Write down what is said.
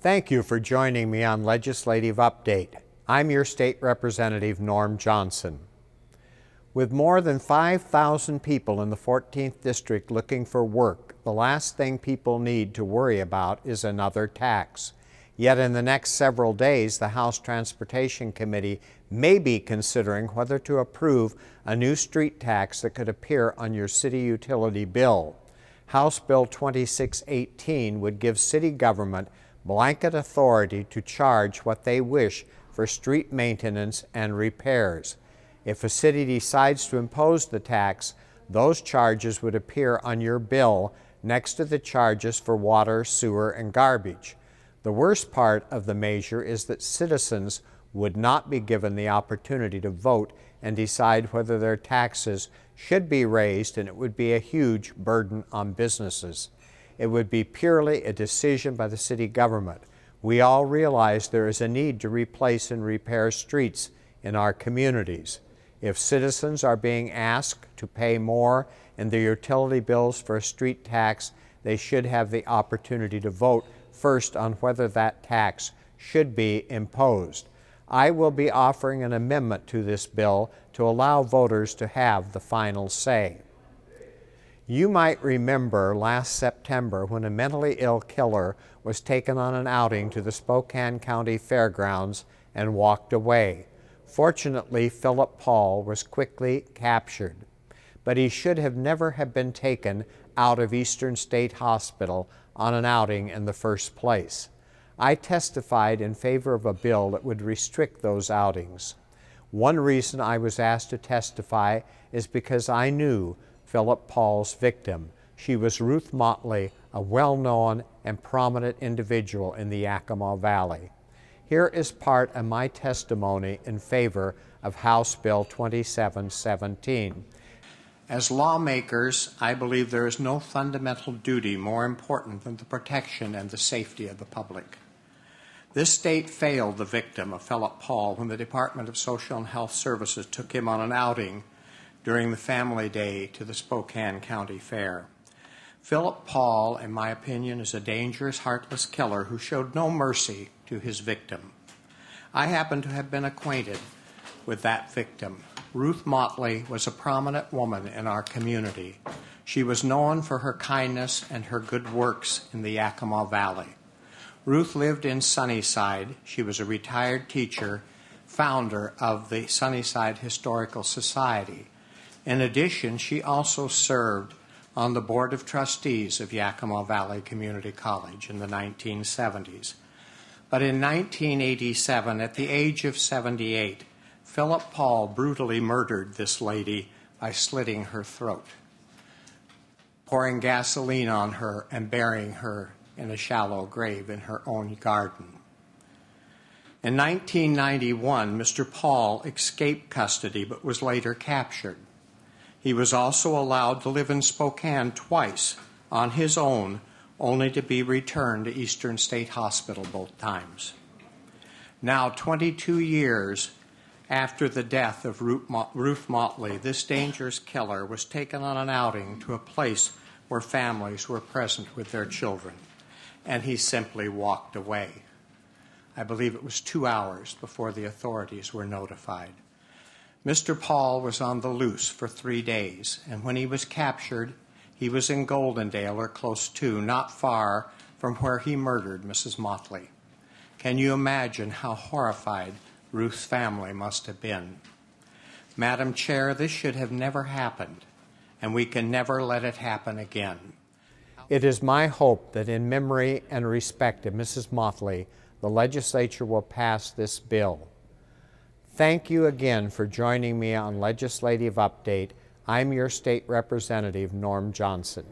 Thank you for joining me on Legislative Update. I'm your State Representative, Norm Johnson. With more than 5,000 people in the 14th District looking for work, the last thing people need to worry about is another tax. Yet in the next several days, the House Transportation Committee may be considering whether to approve a new street tax that could appear on your city utility bill. House Bill 2618 would give city government blanket authority to charge what they wish for street maintenance and repairs. If a city decides to impose the tax, those charges would appear on your bill next to the charges for water, sewer, and garbage. The worst part of the measure is that citizens would not be given the opportunity to vote and decide whether their taxes should be raised, and it would be a huge burden on businesses. It would be purely a decision by the city government. We all realize there is a need to replace and repair streets in our communities. If citizens are being asked to pay more in their utility bills for a street tax, they should have the opportunity to vote first on whether that tax should be imposed. I will be offering an amendment to this bill to allow voters to have the final say. You might remember last September when a mentally ill killer was taken on an outing to the Spokane County Fairgrounds and walked away. Fortunately, Philip Paul was quickly captured, but he should have never have been taken out of Eastern State Hospital on an outing in the first place. I testified in favor of a bill that would restrict those outings. One reason I was asked to testify is because I knew Philip Paul's victim. She was Ruth Motley, a well-known and prominent individual in the Yakima Valley. Here is part of my testimony in favor of House Bill 2717. As lawmakers, I believe there is no fundamental duty more important than the protection and the safety of the public. This state failed the victim of Philip Paul when the Department of Social and Health Services took him on an outing during the family day to the Spokane County Fair. Philip Paul, in my opinion, is a dangerous, heartless killer who showed no mercy to his victim. I happen to have been acquainted with that victim. Ruth Motley was a prominent woman in our community. She was known for her kindness and her good works in the Yakima Valley. Ruth lived in Sunnyside. She was a retired teacher, founder of the Sunnyside Historical Society. In addition, she also served on the Board of Trustees of Yakima Valley Community College in the 1970s. But in 1987, at the age of 78, Philip Paul brutally murdered this lady by slitting her throat, pouring gasoline on her, and burying her in a shallow grave in her own garden. In 1991, Mr. Paul escaped custody but was later captured. He was also allowed to live in Spokane twice on his own, only to be returned to Eastern State Hospital both times. Now, 22 years after the death of Ruth Motley, this dangerous killer was taken on an outing to a place where families were present with their children, and he simply walked away. I believe it was 2 hours before the authorities were notified. Mr. Paul was on the loose for 3 days, and when he was captured, he was in Goldendale, or close to, not far from where he murdered Mrs. Motley. Can you imagine how horrified Ruth's family must have been? Madam Chair, this should have never happened, and we can never let it happen again. It is my hope that in memory and respect of Mrs. Motley, the legislature will pass this bill. Thank you again for joining me on Legislative Update. I'm your State Representative, Norm Johnson.